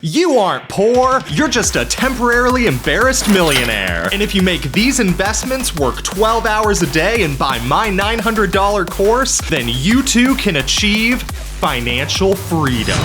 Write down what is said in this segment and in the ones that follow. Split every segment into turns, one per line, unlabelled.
You aren't poor, you're just a temporarily embarrassed millionaire. And if you make these investments, work 12 hours a day, and buy my $900 course, then you too can achieve financial freedom.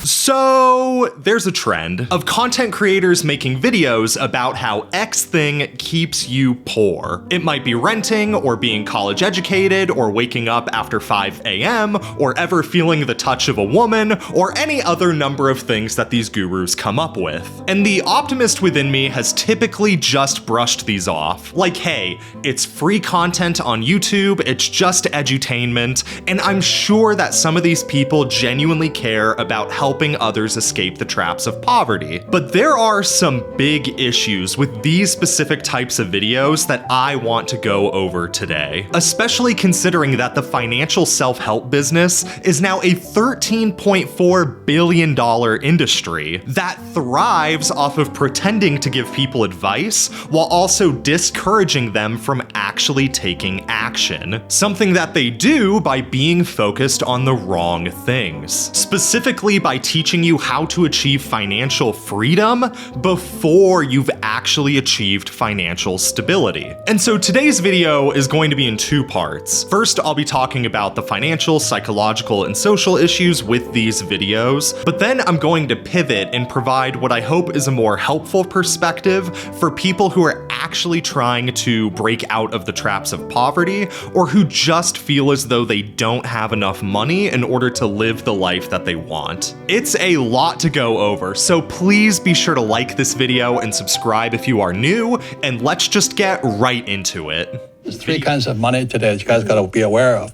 So there's a trend of content creators making videos about how X thing keeps you poor. It might be renting, or being college educated, or waking up after 5 a.m., or ever feeling the touch of a woman, or any other number of things that these gurus come up with. And the optimist within me has typically just brushed these off. Like, hey, it's free content on YouTube, it's just edutainment, and I'm sure that some of these people genuinely care about helping others escape the traps of poverty. But there are some big issues with these specific types of videos that I want to go over today, especially considering that the financial self-help business is now a $13.4 billion industry that thrives off of pretending to give people advice while also discouraging them from actually taking action. Something that they do by being focused on the wrong things. Specifically by teaching you how to achieve financial freedom before you've actually achieved financial stability. And so today's video is going to be in two parts. First, I'll be talking about the financial, psychological, and social issues with these videos, but then I'm going to pivot and provide what I hope is a more helpful perspective for people who are actually trying to break out of the traps of poverty, or who just feel as though they don't have enough money in order to live the life that they want. It's a lot to go over, so please be sure to like this video and subscribe if you are new, and let's just get right into it.
There's three kinds of money today that you guys got to be aware of.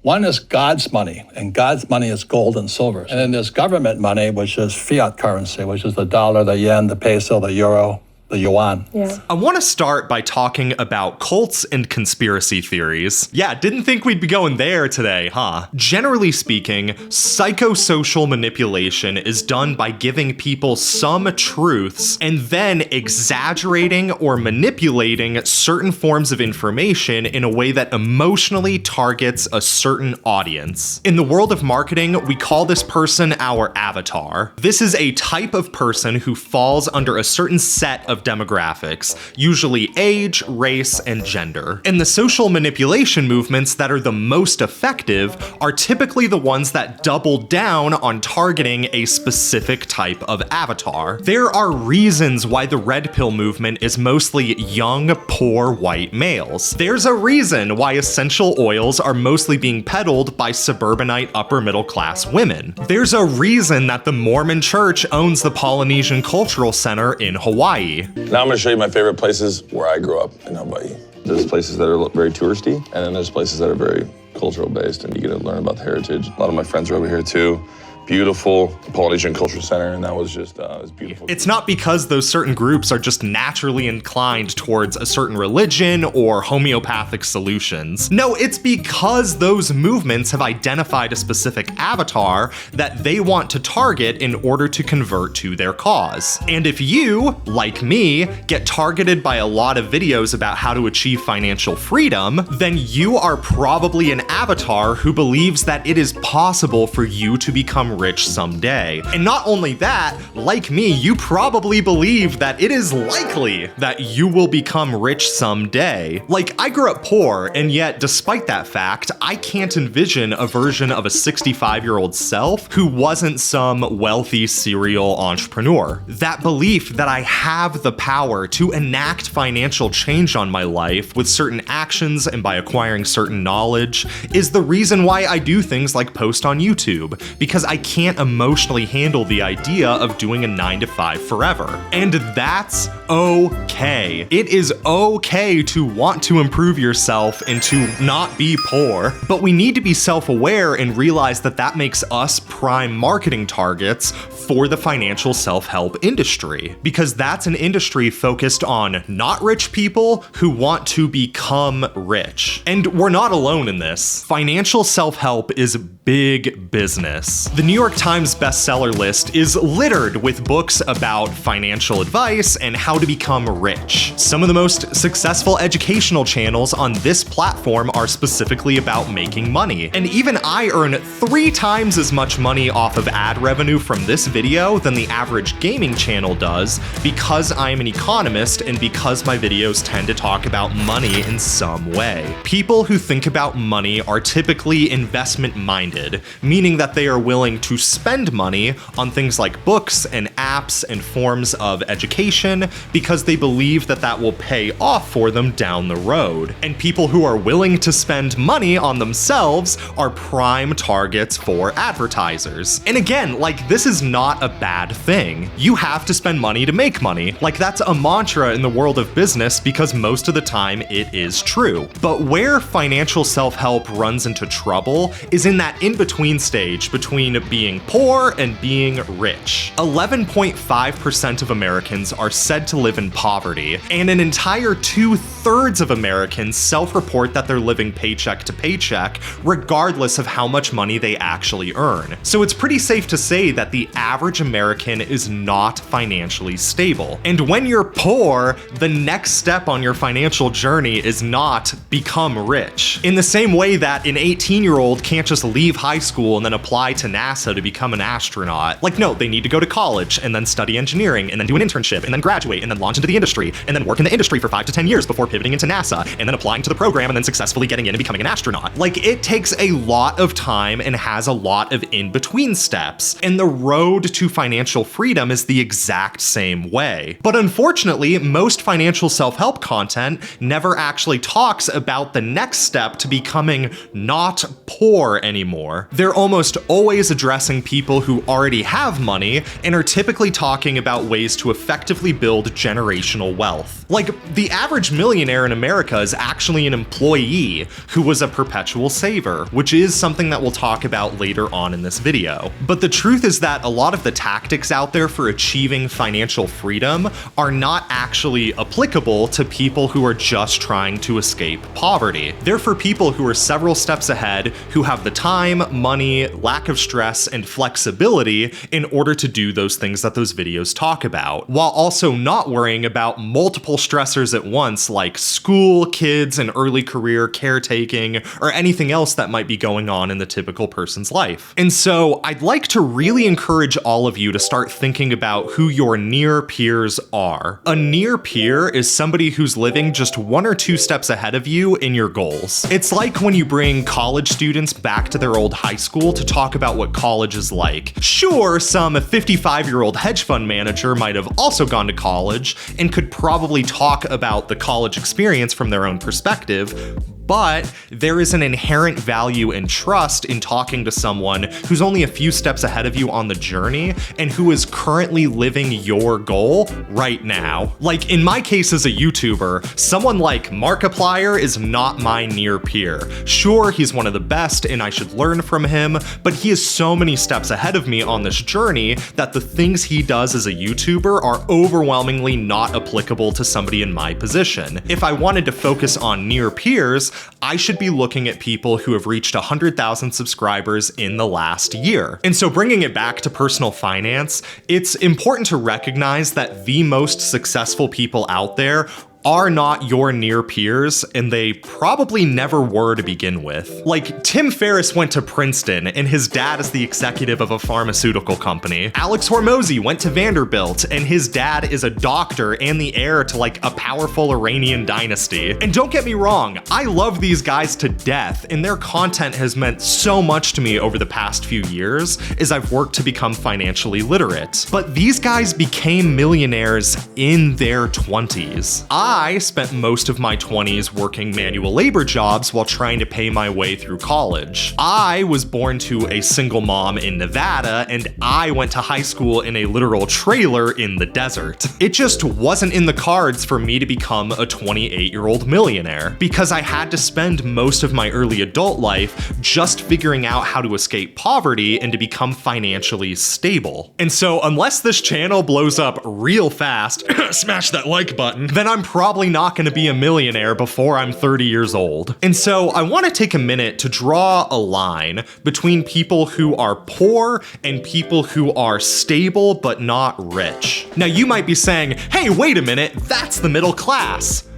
One is God's money, and God's money is gold and silver. And then there's government money, which is fiat currency, which is the dollar, the yen, the peso, the euro, the yuan.
Yeah.
I want to start by talking about cults and conspiracy theories. Yeah, didn't think we'd be going there today, huh? Generally speaking, psychosocial manipulation is done by giving people some truths and then exaggerating or manipulating certain forms of information in a way that emotionally targets a certain audience. In the world of marketing, we call this person our avatar. This is a type of person who falls under a certain set of demographics, usually age, race, and gender. And the social manipulation movements that are the most effective are typically the ones that double down on targeting a specific type of avatar. There are reasons why the red pill movement is mostly young, poor white males. There's a reason why essential oils are mostly being peddled by suburbanite upper middle class women. There's a reason that the Mormon Church owns the Polynesian Cultural Center in Hawaii.
Now I'm gonna show you my favorite places where I grew up in Hawaii. There's places that are very touristy, and then there's places that are very cultural based, and you get to learn about the heritage. A lot of my friends are over here too. Beautiful Polynesian Cultural Center, and that was just, it was beautiful.
It's not because those certain groups are just naturally inclined towards a certain religion or homeopathic solutions. No, it's because those movements have identified a specific avatar that they want to target in order to convert to their cause. And if you, like me, get targeted by a lot of videos about how to achieve financial freedom, then you are probably an avatar who believes that it is possible for you to become rich someday. And not only that, like me, you probably believe that it is likely that you will become rich someday. Like, I grew up poor, and yet despite that fact, I can't envision a version of a 65-year-old self who wasn't some wealthy serial entrepreneur. That belief that I have the power to enact financial change on my life with certain actions and by acquiring certain knowledge is the reason why I do things like post on YouTube, because I can't emotionally handle the idea of doing a 9-to-5 forever. And that's okay. It is okay to want to improve yourself and to not be poor, but we need to be self-aware and realize that that makes us prime marketing targets for the financial self-help industry, because that's an industry focused on not rich people who want to become rich. And we're not alone in this. Financial self-help is big business. The New York Times bestseller list is littered with books about financial advice and how to become rich. Some of the most successful educational channels on this platform are specifically about making money. And even I earn 3 times as much money off of ad revenue from this video than the average gaming channel does, because I'm an economist and because my videos tend to talk about money in some way. People who think about money are typically investment-minded, meaning that they are willing to spend money on things like books and apps and forms of education because they believe that that will pay off for them down the road. And people who are willing to spend money on themselves are prime targets for advertisers. And again, like, this is not a bad thing. You have to spend money to make money. Like, that's a mantra in the world of business because most of the time it is true. But where financial self-help runs into trouble is in that in-between stage between being poor and being rich. 11.5% of Americans are said to live in poverty, and an entire 2/3 of Americans self-report that they're living paycheck to paycheck, regardless of how much money they actually earn. So it's pretty safe to say that the average American is not financially stable. And when you're poor, the next step on your financial journey is not become rich. In the same way that an 18-year-old can't just leave high school and then apply to NASA to become an astronaut. Like, no, they need to go to college and then study engineering and then do an internship and then graduate and then launch into the industry and then work in the industry for 5 to 10 years before pivoting into NASA and then applying to the program and then successfully getting in and becoming an astronaut. Like, it takes a lot of time and has a lot of in-between steps. And the road to financial freedom is the exact same way. But unfortunately, most financial self-help content never actually talks about the next step to becoming not poor anymore. They're almost always addressing people who already have money and are typically talking about ways to effectively build generational wealth. Like, the average millionaire in America is actually an employee who was a perpetual saver, which is something that we'll talk about later on in this video. But the truth is that a lot of the tactics out there for achieving financial freedom are not actually applicable to people who are just trying to escape poverty. They're for people who are several steps ahead, who have the time, money, lack of stress, and flexibility in order to do those things that those videos talk about, while also not worrying about multiple stressors at once like school, kids, and early career caretaking, or anything else that might be going on in the typical person's life. And so I'd like to really encourage all of you to start thinking about who your near peers are. A near peer is somebody who's living just 1 or 2 steps ahead of you in your goals. It's like when you bring college students back to their old high school to talk about what college is like. Sure, some 55-year-old hedge fund manager might have also gone to college and could probably talk about the college experience from their own perspective, but there is an inherent value and trust in talking to someone who's only a few steps ahead of you on the journey and who is currently living your goal right now. Like, in my case as a YouTuber, someone like Markiplier is not my near peer. Sure, he's one of the best and I should learn from him, but he is so many steps ahead of me on this journey that the things he does as a YouTuber are overwhelmingly not applicable to somebody in my position. If I wanted to focus on near peers, I should be looking at people who have reached 100,000 subscribers in the last year. And so bringing it back to personal finance, it's important to recognize that the most successful people out there are not your near peers, and they probably never were to begin with. Like, Tim Ferriss went to Princeton, and his dad is the executive of a pharmaceutical company. Alex Hormozy went to Vanderbilt, and his dad is a doctor and the heir to, like, a powerful Iranian dynasty. And don't get me wrong, I love these guys to death, and their content has meant so much to me over the past few years as I've worked to become financially literate. But these guys became millionaires in their 20s. I spent most of my 20s working manual labor jobs while trying to pay my way through college. I was born to a single mom in Nevada, and I went to high school in a literal trailer in the desert. It just wasn't in the cards for me to become a 28-year-old millionaire, because I had to spend most of my early adult life just figuring out how to escape poverty and to become financially stable. And so unless this channel blows up real fast, smash that like button, then I'm probably probably not gonna be a millionaire before I'm 30 years old. And so I wanna take a minute to draw a line between people who are poor and people who are stable but not rich. Now you might be saying, hey, wait a minute, that's the middle class.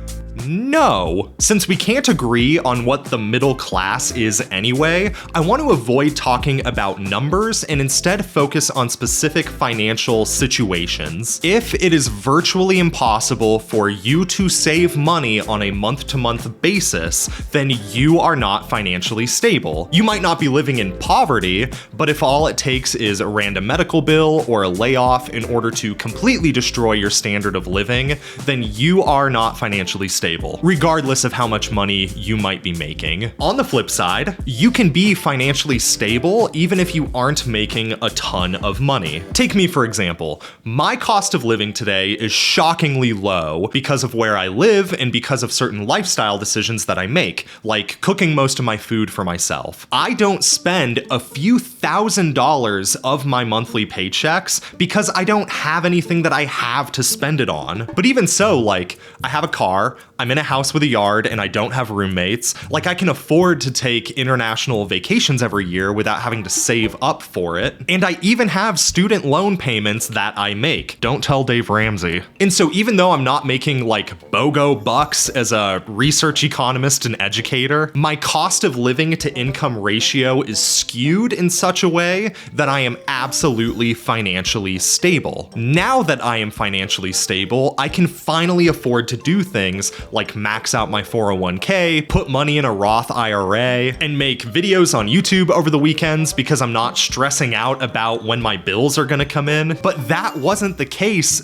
No. Since we can't agree on what the middle class is anyway, I want to avoid talking about numbers and instead focus on specific financial situations. If it is virtually impossible for you to save money on a month-to-month basis, then you are not financially stable. You might not be living in poverty, but if all it takes is a random medical bill or a layoff in order to completely destroy your standard of living, then you are not financially stable, regardless of how much money you might be making. On the flip side, you can be financially stable even if you aren't making a ton of money. Take me for example. My cost of living today is shockingly low because of where I live and because of certain lifestyle decisions that I make, like cooking most of my food for myself. I don't spend a few $1,000s of my monthly paychecks because I don't have anything that I have to spend it on. But even so, like, I have a car, I'm in a house with a yard, and I don't have roommates. Like, I can afford to take international vacations every year without having to save up for it. And I even have student loan payments that I make. Don't tell Dave Ramsey. And so even though I'm not making like BOGO bucks as a research economist and educator, my cost of living to income ratio is skewed in such a way that I am absolutely financially stable. Now that I am financially stable, I can finally afford to do things like max out my 401k, put money in a Roth IRA, and make videos on YouTube over the weekends because I'm not stressing out about when my bills are gonna come in. But that wasn't the case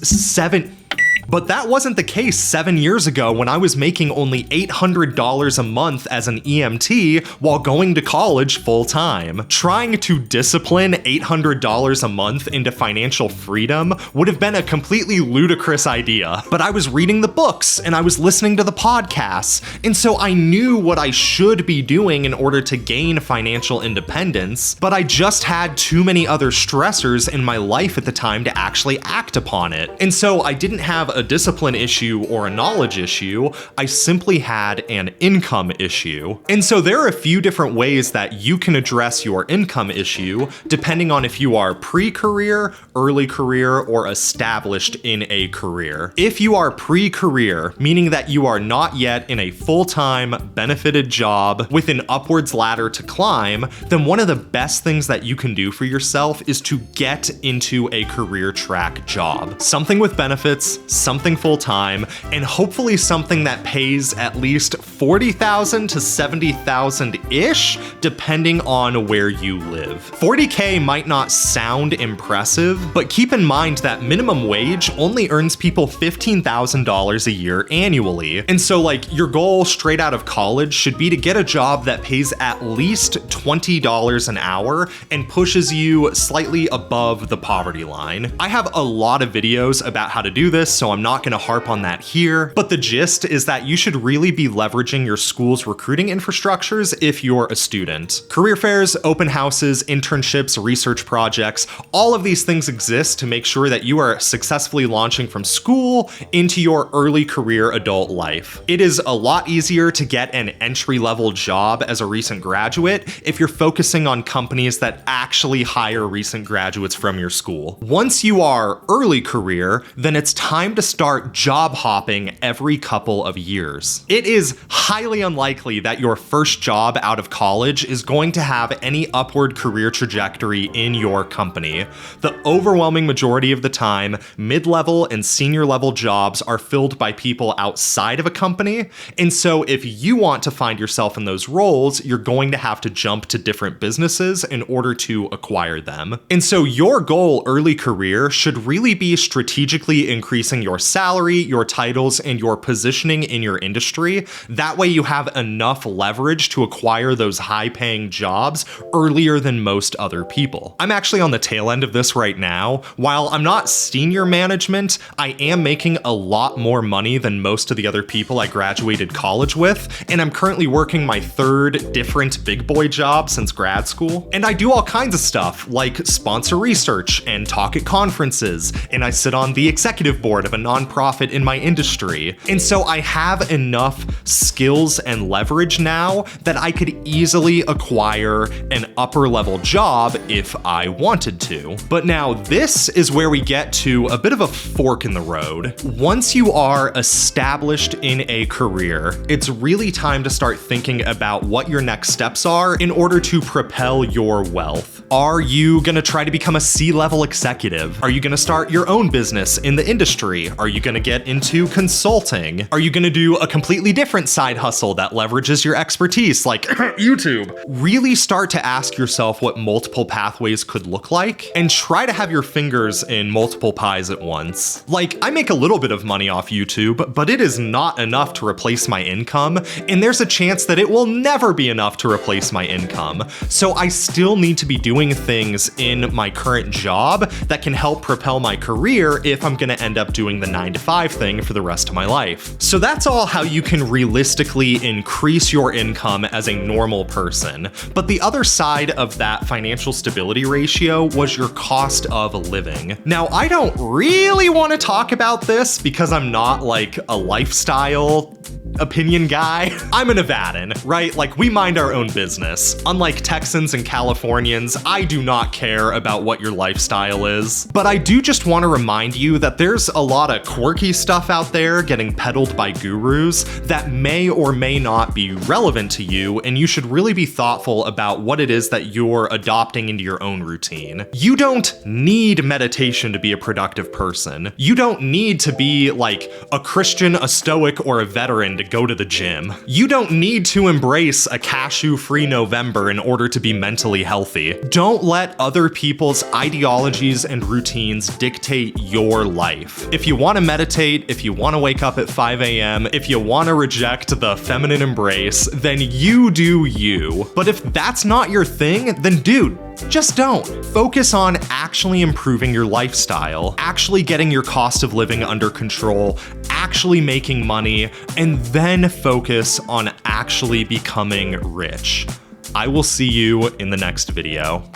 7 years ago when I was making only $800 a month as an EMT while going to college full time. Trying to discipline $800 a month into financial freedom would have been a completely ludicrous idea. But I was reading the books and I was listening to the podcasts, and so I knew what I should be doing in order to gain financial independence, but I just had too many other stressors in my life at the time to actually act upon it. And so I didn't have a discipline issue or a knowledge issue, I simply had an income issue. And so there are a few different ways that you can address your income issue, depending on if you are pre-career, early career, or established in a career. If you are pre-career, meaning that you are not yet in a full-time, benefited job with an upwards ladder to climb, then one of the best things that you can do for yourself is to get into a career track job. Something with benefits, something full-time, and hopefully something that pays at least $40,000 to $70,000-ish, depending on where you live. $40K might not sound impressive, but keep in mind that minimum wage only earns people $15,000 a year annually. And so like your goal straight out of college should be to get a job that pays at least $20 an hour and pushes you slightly above the poverty line. I have a lot of videos about how to do this, so I'm not gonna harp on that here, but the gist is that you should really be leveraging your school's recruiting infrastructures if you're a student. Career fairs, open houses, internships, research projects, all of these things exist to make sure that you are successfully launching from school into your early career adult life. It is a lot easier to get an entry-level job as a recent graduate if you're focusing on companies that actually hire recent graduates from your school. Once you are early career, then it's time to start job hopping every couple of years. It is highly unlikely that your first job out of college is going to have any upward career trajectory in your company. The overwhelming majority of the time, mid-level and senior level jobs are filled by people outside of a company, and so if you want to find yourself in those roles, you're going to have to jump to different businesses in order to acquire them. And so your goal early career should really be strategically increasing your salary, your titles, and your positioning in your industry. That way you have enough leverage to acquire those high-paying jobs earlier than most other people. I'm actually on the tail end of this right now. While I'm not senior management, I am making a lot more money than most of the other people I graduated college with, and I'm currently working my third different big boy job since grad school. And I do all kinds of stuff, like sponsor research and talk at conferences, and I sit on the executive board of a nonprofit in my industry. And so I have enough skills and leverage now that I could easily acquire an upper level job if I wanted to. But now this is where we get to a bit of a fork in the road. Once you are established in a career, it's really time to start thinking about what your next steps are in order to propel your wealth. Are you gonna try to become a C-level executive? Are you gonna start your own business in the industry? Are you gonna get into consulting? Are you gonna do a completely different side hustle that leverages your expertise, like YouTube? Really start to ask yourself what multiple pathways could look like, and try to have your fingers in multiple pies at once. Like, I make a little bit of money off YouTube, but it is not enough to replace my income, and there's a chance that it will never be enough to replace my income. So I still need to be doing things in my current job that can help propel my career if I'm gonna end up doing the 9-to-5 thing for the rest of my life. So that's all how you can realistically increase your income as a normal person. But the other side of that financial stability ratio was your cost of living. Now, I don't really want to talk about this because I'm not like a lifestyle opinion guy. I'm a Nevadan, right? Like, we mind our own business. Unlike Texans and Californians, I do not care about what your lifestyle is. But I do just want to remind you that there's a lot of quirky stuff out there getting peddled by gurus that may or may not be relevant to you, and you should really be thoughtful about what it is that you're adopting into your own routine. You don't need meditation to be a productive person. You don't need to be like a Christian, a Stoic, or a veteran to go to the gym. You don't need to embrace a cashew-free November in order to be mentally healthy. Don't let other people's ideologies and routines dictate your life. If you want to meditate, if you want to wake up at 5 a.m., if you want to reject the feminine embrace, then you do you. But if that's not your thing, then dude, just don't. Focus on actually improving your lifestyle, actually getting your cost of living under control, actually making money, and then focus on actually becoming rich. I will see you in the next video.